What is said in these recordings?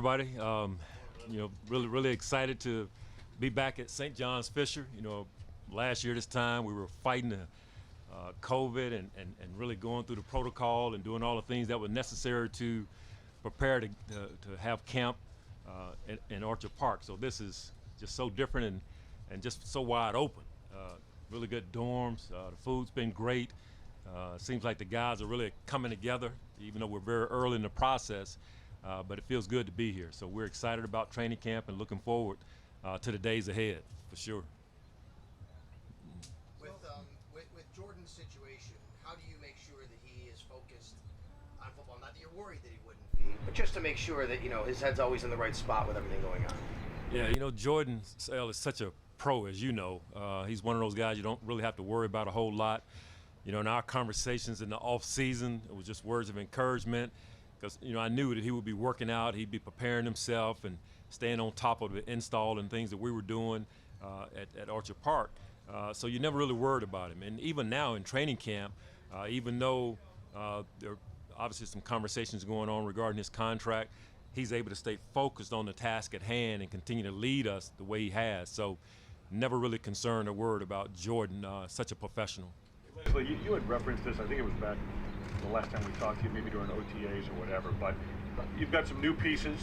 everybody. Really excited to be back at St. John's Fisher. Last year this time we were fighting COVID and really going through the protocol and doing all the things that were necessary to prepare to have camp in Orchard Park. So this is just so different and just so wide open. Really good dorms. The food's been great. Seems like the guys are really coming together, even though we're very early in the process. But it feels good to be here. So we're excited about training camp and looking forward to the days ahead, for sure. With Jordan's situation, how do you make sure that he is focused on football? Not that you're worried that he wouldn't be, but just to make sure that his head's always in the right spot with everything going on. Yeah, Jordan Sale is such a pro, as you know. He's one of those guys you don't really have to worry about a whole lot. In our conversations in the off season, it was just words of encouragement. Because I knew that he would be working out, he'd be preparing himself and staying on top of the install and things that we were doing at Orchard Park. So you never really worried about him. And even now in training camp, even though there are obviously some conversations going on regarding his contract, he's able to stay focused on the task at hand and continue to lead us the way he has. So never really concerned or worried about Jordan, such a professional. Leslie, you had referenced this, I think it was back the last time we talked to you, maybe during OTAs or whatever, but you've got some new pieces.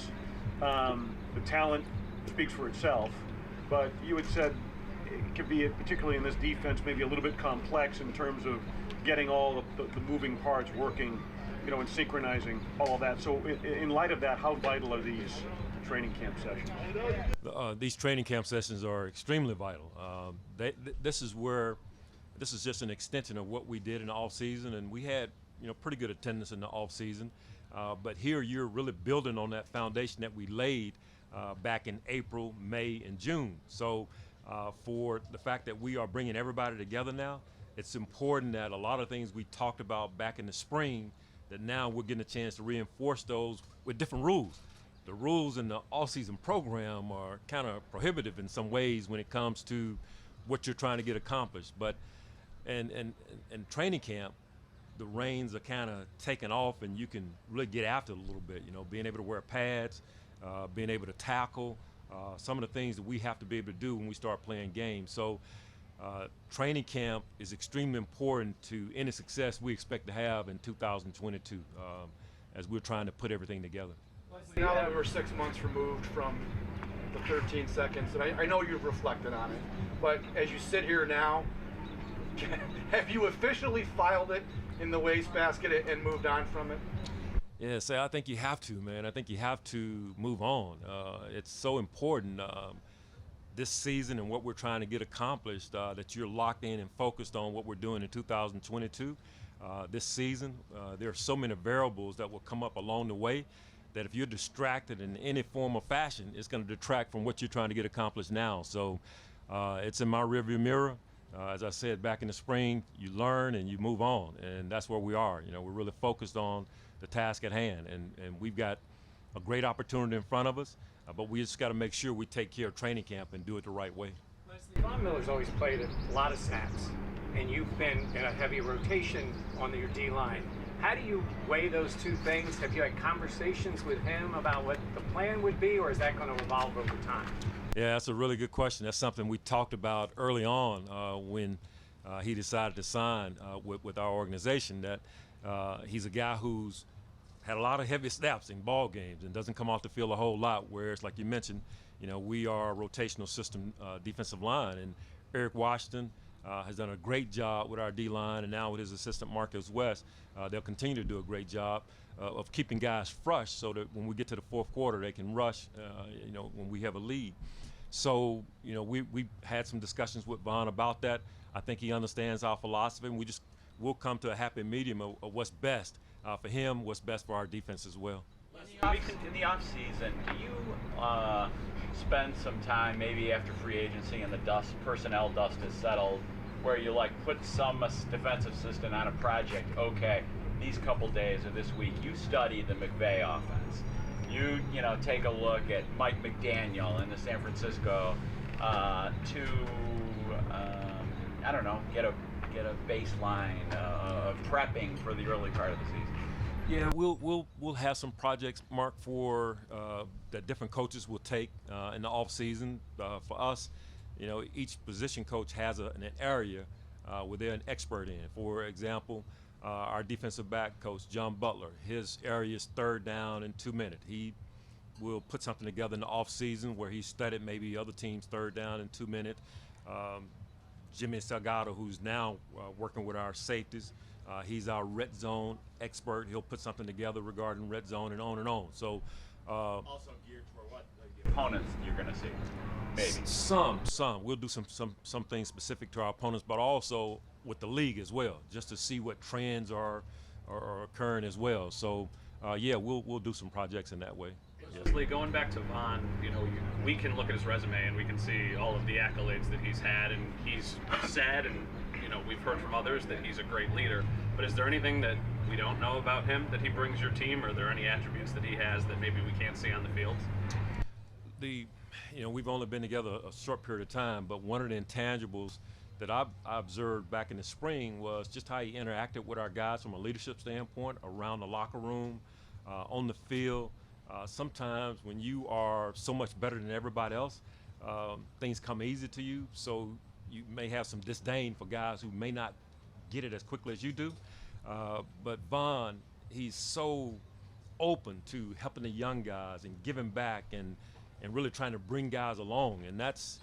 The talent speaks for itself, but you had said it could be, particularly in this defense, maybe a little bit complex in terms of getting all the moving parts working, and synchronizing all of that. So in light of that, how vital are these training camp sessions? These training camp sessions are extremely vital. This is just an extension of what we did in the off season, and we had pretty good attendance in the off season. But here you're really building on that foundation that we laid back in April, May, and June. So for the fact that we are bringing everybody together now, it's important that a lot of things we talked about back in the spring, that now we're getting a chance to reinforce those with different rules. The rules in the off-season program are kind of prohibitive in some ways when it comes to what you're trying to get accomplished. But in training camp, the reins are kind of taken off and you can really get after it a little bit, being able to wear pads, being able to tackle, some of the things that we have to be able to do when we start playing games. So training camp is extremely important to any success we expect to have in 2022 as we're trying to put everything together. Now that we're 6 months removed from the 13 seconds, and I know you've reflected on it, but as you sit here now, have you officially filed it in the wastebasket and moved on from it? Yeah, I think you have to, man. I think you have to move on. It's so important this season and what we're trying to get accomplished that you're locked in and focused on what we're doing in 2022. This season, there are so many variables that will come up along the way that if you're distracted in any form or fashion, it's going to detract from what you're trying to get accomplished now. So it's in my rearview mirror. As I said back in the spring, you learn and you move on, and that's where we are. We're really focused on the task at hand, and we've got a great opportunity in front of us, but we just got to make sure we take care of training camp and do it the right way. Von Miller's always played a lot of snaps, and you've been in a heavy rotation on your D-line. How do you weigh those two things? Have you had conversations with him about what the plan would be, or is that going to evolve over time? Yeah, that's a really good question. That's something we talked about early on when he decided to sign with our organization, that he's a guy who's had a lot of heavy snaps in ball games and doesn't come off the field a whole lot, whereas, like you mentioned, we are a rotational system defensive line, and Eric Washington has done a great job with our D-line, and now with his assistant Marcus West, they'll continue to do a great job of keeping guys fresh so that when we get to the fourth quarter, they can rush, when we have a lead. So, we had some discussions with Von about that. I think he understands our philosophy, and we'll come to a happy medium of what's best for him, what's best for our defense as well. In the off season, do you spend some time, maybe after free agency and the personnel dust is settled, where you put some defensive assistant on a project? Okay, these couple days or this week, you study the McVay offense. You take a look at Mike McDaniel in the San Francisco get a baseline of prepping for the early part of the season. Yeah, we'll have some projects marked for that different coaches will take in the off season. For us, each position coach has an area where they're an expert in. For example, our defensive back coach John Butler, his area is third down in 2 minutes. He will put something together in the off season where he studied maybe other teams' third down in 2 minutes. Jimmy Salgado, who's now working with our safeties. He's our red zone expert. He'll put something together regarding red zone and on and on. So, Also geared toward what the opponents you're going to see, maybe. Some. We'll do some things specific to our opponents, but also with the league as well, just to see what trends are occurring as well. So, yeah, we'll do some projects in that way. Leslie, going back to Vaughn, we can look at his resume and we can see all of the accolades that he's had, and he's said, and we've heard from others that he's a great leader. But is there anything that we don't know about him that he brings your team? Or are there any attributes that he has that maybe we can't see on the field? We've only been together a short period of time, but one of the intangibles that I observed back in the spring was just how he interacted with our guys from a leadership standpoint, around the locker room, on the field. Sometimes when you are so much better than everybody else, things come easy to you. So you may have some disdain for guys who may not get it as quickly as you do. But Vaughn, he's so open to helping the young guys and giving back and really trying to bring guys along. And that's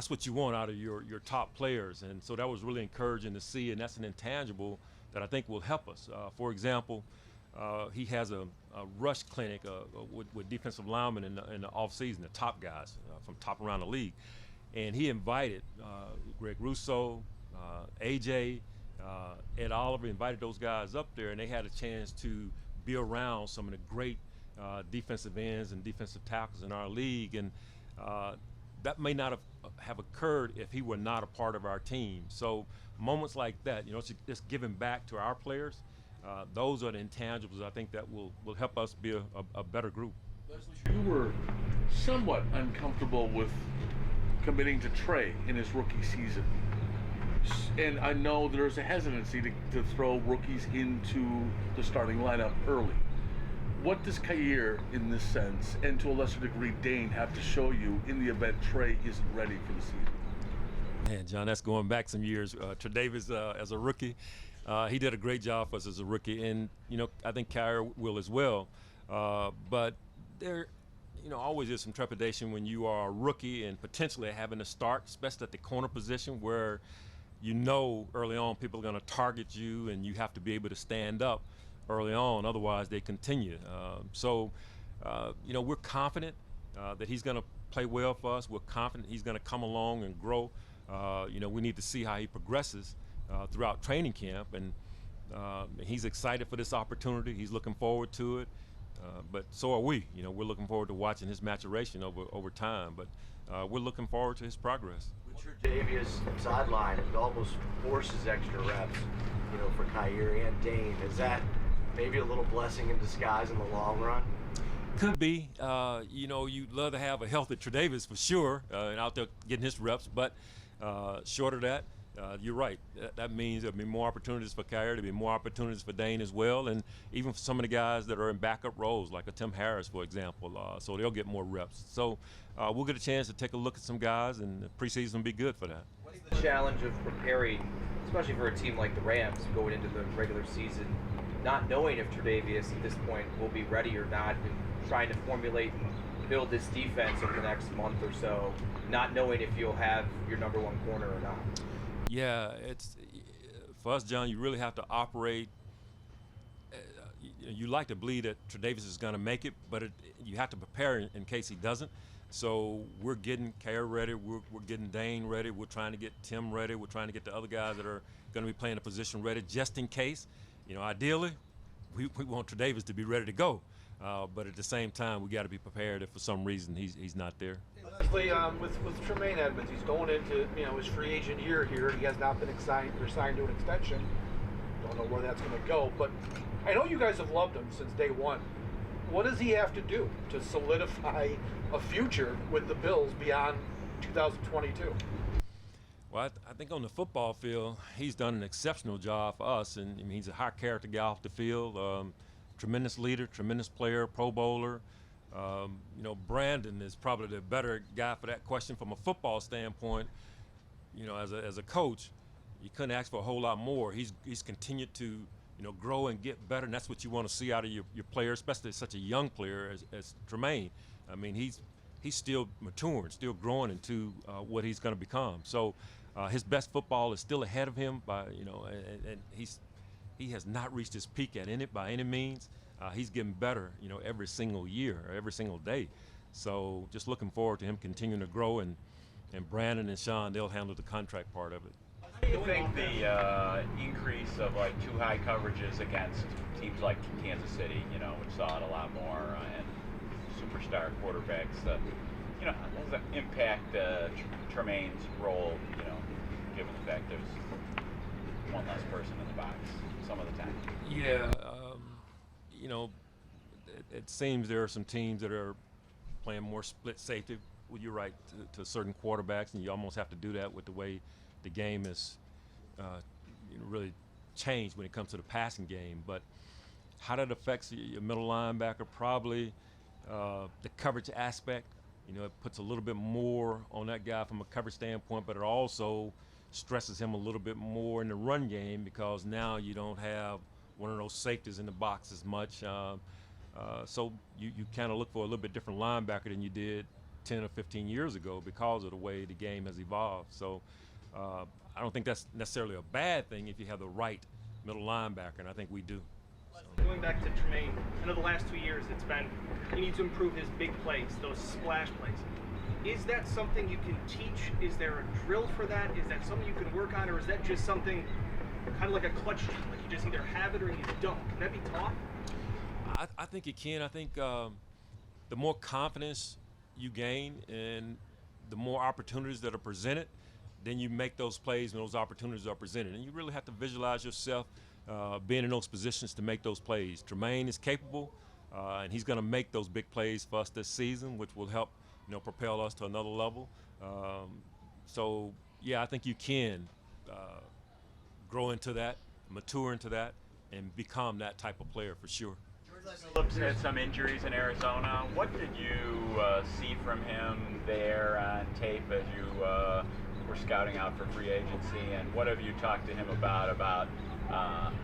what you want out of your top players. And so that was really encouraging to see, and that's an intangible that I think will help us. For example, he has a rush clinic with defensive linemen in the offseason, the top guys from top around the league. And he invited Greg Russo, AJ, Ed Oliver, invited those guys up there, and they had a chance to be around some of the great defensive ends and defensive tackles in our league. And that may not have occurred if he were not a part of our team. So moments like that, just giving back to our players, those are the intangibles I think that will help us be a better group. Leslie, you were somewhat uncomfortable with committing to Trey in his rookie season. And I know there's a hesitancy to throw rookies into the starting lineup early. What does Kaiir, in this sense, and to a lesser degree Dane, have to show you in the event Trey isn't ready for the season? Man, John, that's going back some years. Tre'Davious, as a rookie, he did a great job for us as a rookie, and I think Kaiir will as well. But there, always is some trepidation when you are a rookie and potentially having to start, especially at the corner position, where early on people are going to target you, and you have to be able to stand up early on, otherwise they continue. We're confident that he's going to play well for us. We're confident he's going to come along and grow. We need to see how he progresses throughout training camp, and he's excited for this opportunity. He's looking forward to it, but so are we. We're looking forward to watching his maturation over time, but we're looking forward to his progress. With Tre'Davious sideline, it almost forces extra reps, for Kaiir and Dane. Is that maybe a little blessing in disguise in the long run? Could be. You'd love to have a healthy Tre'Davious for sure, and out there getting his reps, but short of that, you're right. That means there'll be more opportunities for Kaiir, there'll be more opportunities for Dane as well, and even for some of the guys that are in backup roles, like a Tim Harris, for example. So they'll get more reps. So we'll get a chance to take a look at some guys, and the preseason will be good for that. What's the challenge of preparing, especially for a team like the Rams, going into the regular season, not knowing if Tre'Davious at this point will be ready or not, and trying to formulate and build this defense over the next month or so, not knowing if you'll have your number one corner or not? Yeah, it's for us, John. You really have to operate. You like to believe that Tre'Davious is going to make it, but you have to prepare in case he doesn't. So we're getting Kaiir ready. We're getting Dane ready. We're trying to get Tim ready. We're trying to get the other guys that are going to be playing the position ready, just in case. Ideally, we want Tre'Davious to be ready to go, but at the same time, we got to be prepared if for some reason he's not there. Leslie, with Tremaine Edmonds, he's going into his free agent year here. He has not been signed to an extension. Don't know where that's going to go, but I know you guys have loved him since day one. What does he have to do to solidify a future with the Bills beyond 2022? Well, I think on the football field, he's done an exceptional job for us, and he's a high character guy off the field. tremendous leader, tremendous player, Pro Bowler. You know, Brandon is probably the better guy for that question from a football standpoint. You know, as a coach, you couldn't ask for a whole lot more. He's continued to, you know, grow and get better, and that's what you want to see out of your player, especially such a young player as Tremaine. I mean, he's still maturing, still growing into what he's going to become. So his best football is still ahead of him by, you know, and he has not reached his peak by any means. He's getting better, you know, every single year, or every single day. So just looking forward to him continuing to grow, and Brandon and Sean, they'll handle the contract part of it. How do you think the increase of like too high coverages against teams like Kansas City, you know, which saw it a lot more, and superstar quarterbacks, you know, how does that impact Tremaine's role, you know, given the fact there's one less person in the box some of the time? Yeah, you know, it seems there are some teams that are playing more split safety, well, you're right, to certain quarterbacks, and you almost have to do that with the way the game is you know, really changed when it comes to the passing game. But how that affects your middle linebacker, probably the coverage aspect. You know, it puts a little bit more on that guy from a coverage standpoint, but it also stresses him a little bit more in the run game, because now you don't have one of those safeties in the box as much. So you kind of look for a little bit different linebacker than you did 10 or 15 years ago because of the way the game has evolved. So I don't think that's necessarily a bad thing if you have the right middle linebacker, and I think we do. Going back to Tremaine, I know the last 2 years it's been, he needs to improve his big plays, those splash plays. Is that something you can teach? Is there a drill for that? Is that something you can work on, or is that just something kind of like a clutch gene, like you just either have it or you don't? Can that be taught? I think it can. I think the more confidence you gain and the more opportunities that are presented, then you make those plays when those opportunities are presented. And you really have to visualize yourself being in those positions to make those plays. Tremaine is capable, and he's going to make those big plays for us this season, which will help, you know, propel us to another level. So, yeah, I think you can grow into that, mature into that, and become that type of player for sure. Looks at some injuries in Arizona. What did you see from him there on tape as you were scouting out for free agency, and what have you talked to him about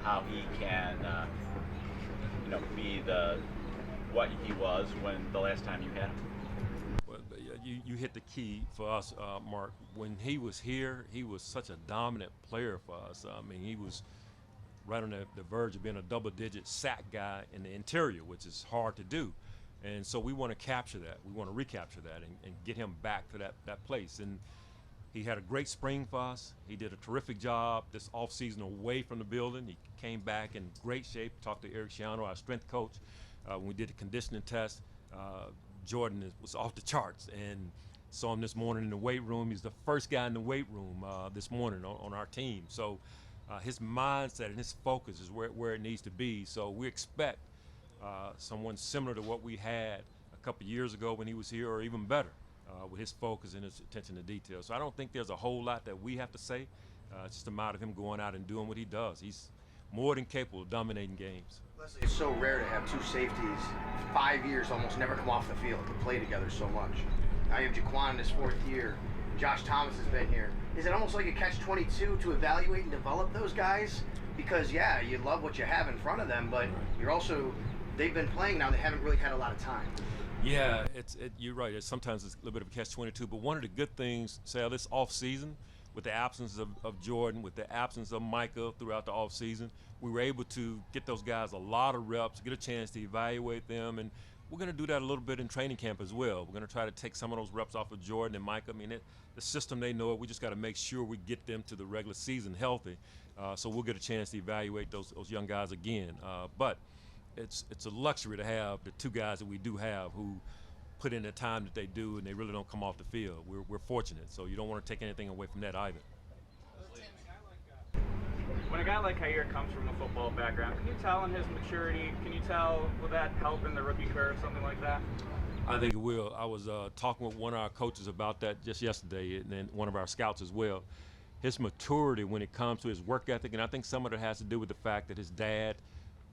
how he can, you know, be what he was when the last time you had him? Well, you hit the key for us, Mark. When he was here, he was such a dominant player for us. I mean, he was right on the verge of being a double-digit sack guy in the interior, which is hard to do. And so we want to capture that. We want to recapture that and get him back to that place. And he had a great spring for us. He did a terrific job this offseason away from the building. He came back in great shape. Talked to Eric Schiano, our strength coach. When we did the conditioning test, Jordan was off the charts, and saw him this morning in the weight room. He's the first guy in the weight room this morning on our team. So his mindset and his focus is where it needs to be. So we expect someone similar to what we had a couple years ago when he was here, or even better, with his focus and his attention to detail. So I don't think there's a whole lot that we have to say. It's just a matter of him going out and doing what he does. He's more than capable of dominating games. Leslie, it's so rare to have two safeties, 5 years, almost never come off the field to play together so much. Now you have Jaquan in his 4th year. Josh Thomas has been here. Is it almost like a catch-22 to evaluate and develop those guys? Because, yeah, you love what you have in front of them, but you're also, they've been playing now, they haven't really had a lot of time. Yeah, you're right. Sometimes it's a little bit of a catch-22, but one of the good things, Sal, this off-season, with the absence of Jordan, with the absence of Micah throughout the offseason, we were able to get those guys a lot of reps, get a chance to evaluate them, and we're going to do that a little bit in training camp as well. We're going to try to take some of those reps off of Jordan and Micah. I mean, the system, they know it. We just got to make sure we get them to the regular season healthy, so we'll get a chance to evaluate those young guys again. But it's a luxury to have the two guys that we do have who put in the time that they do, and they really don't come off the field. We're fortunate, so you don't want to take anything away from that either. When a guy like Jair comes from a football background, can you tell in his maturity, can you tell, will that help in the rookie curve, something like that? I think it will. I was talking with one of our coaches about that just yesterday, and then one of our scouts as well. His maturity when it comes to his work ethic, and I think some of it has to do with the fact that his dad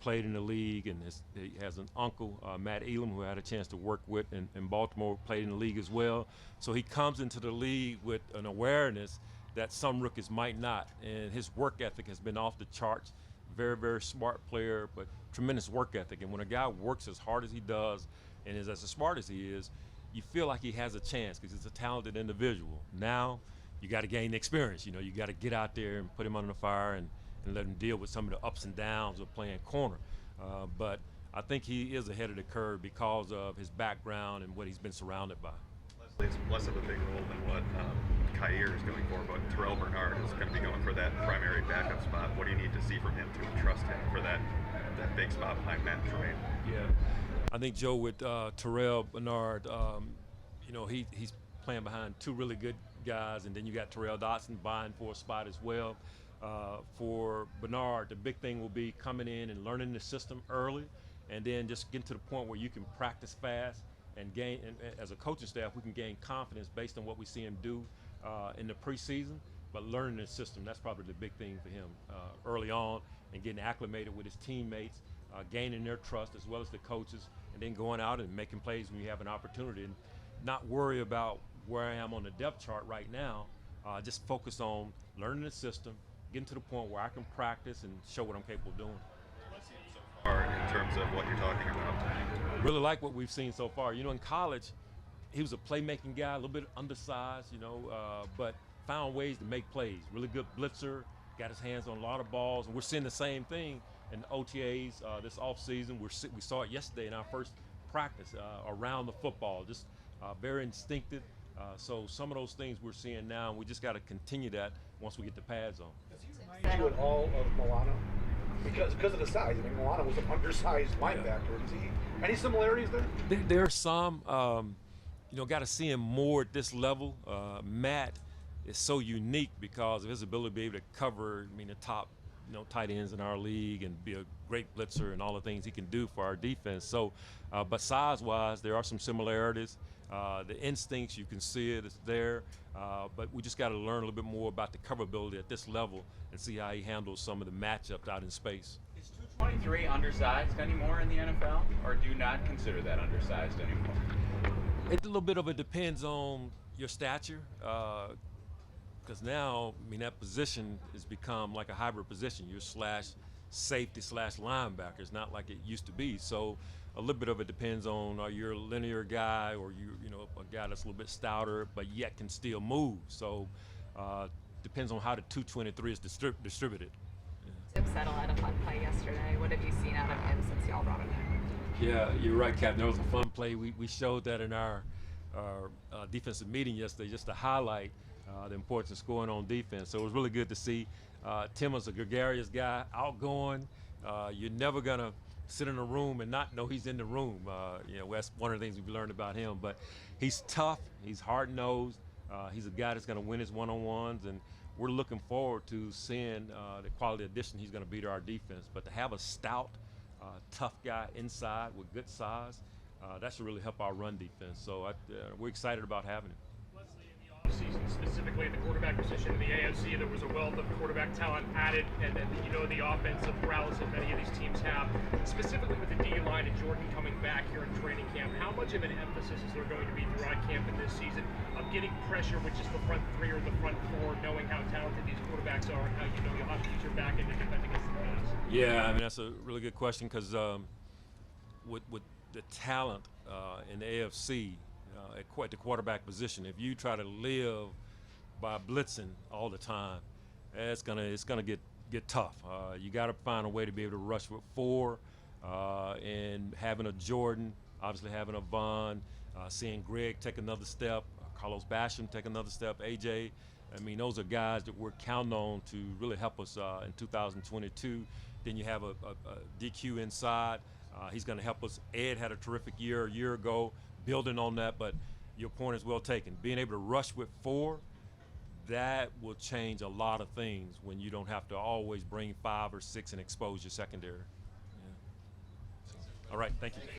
played in the league, and he has an uncle, Matt Elam, who I had a chance to work with in Baltimore, played in the league as well. So he comes into the league with an awareness that some rookies might not, and his work ethic has been off the charts. Very, very smart player, but tremendous work ethic. And when a guy works as hard as he does and is as smart as he is, you feel like he has a chance because he's a talented individual. Now, you got to gain the experience. You got to get out there and put him under the fire and let him deal with some of the ups and downs of playing corner. But I think he is ahead of the curve because of his background and what he's been surrounded by. Leslie, it's less of a big role than what Kyer is going for, but Terrell Bernard is going to be going for that primary backup spot. What do you need to see from him to trust him for that big spot behind Matt Tremaine? Yeah, I think, Joe, with Terrell Bernard, he's playing behind two really good guys, and then you got Terrell Dotson vying for a spot as well. For Bernard, the big thing will be coming in and learning the system early, and then just getting to the point where you can practice fast and gain. And as a coaching staff, we can gain confidence based on what we see him do in the preseason. But learning the system, that's probably the big thing for him early on, and getting acclimated with his teammates, gaining their trust as well as the coaches, and then going out and making plays when you have an opportunity, and not worry about where I am on the depth chart right now. Just focus on learning the system, getting to the point where I can practice and show what I'm capable of doing. In terms of what you're talking about, Really like what we've seen so far. In college, he was a playmaking guy, a little bit undersized, but found ways to make plays. Really good blitzer, got his hands on a lot of balls, and we're seeing the same thing in the OTAs this offseason. We saw it yesterday in our first practice around the football, just very instinctive. So some of those things we're seeing now, and we just got to continue that once we get the pads on. Does he remind you at all of Milano? Because of the size. I mean, Milano was an undersized linebacker. Is he any similarities there? There are some. Got to see him more at this level. Matt is so unique because of his ability to be able to cover, the top, tight ends in our league and be a great blitzer and all the things he can do for our defense. So, but size-wise, there are some similarities. The instincts, you can see it, it's there. But we just got to learn a little bit more about the coverability at this level and see how he handles some of the matchups out in space. Is 223 undersized anymore in the NFL, or do you not consider that undersized anymore? It a little bit of it depends on your stature, because now, that position has become like a hybrid position. You're slash safety slash linebacker. It's not like it used to be. So a little bit of it depends on are you a linear guy or a guy that's a little bit stouter but yet can still move. So depends on how the 223 is distributed. Tip Settle had a fun play yesterday. What have you seen out of him since y'all brought him in? Yeah, you're right, Captain. There was a fun play. We showed that in our defensive meeting yesterday just to highlight the importance of scoring on defense. So it was really good to see. Tim is a gregarious guy, outgoing. You're never going to sit in a room and not know he's in the room. That's one of the things we've learned about him. But he's tough. He's hard-nosed. He's a guy that's going to win his one-on-ones, and we're looking forward to seeing the quality addition he's going to be to our defense. But to have a stout, tough guy inside with good size, that should really help our run defense. So we're excited about having him. Season, specifically at the quarterback position in the AFC, there was a wealth of quarterback talent added, and the offensive prowess that many of these teams have. Specifically with the D-line and Jordan coming back here in training camp, how much of an emphasis is there going to be throughout camp in this season of getting pressure with just the front three or the front four, knowing how talented these quarterbacks are and how you'll have to use your back end to defend against the pass? Yeah, that's a really good question because with the talent in the AFC, at the quarterback position, if you try to live by blitzing all the time, it's gonna get tough. You got to find a way to be able to rush with four, and having a Jordan, obviously having a Vaughn, seeing Greg take another step, Carlos Basham take another step, AJ. Those are guys that we're counting on to really help us in 2022. Then you have a DQ inside. He's going to help us. Ed had a terrific year a year ago, building on that, but your point is well taken. Being able to rush with four, that will change a lot of things when you don't have to always bring 5 or 6 and expose your secondary. Yeah. All right, thank you.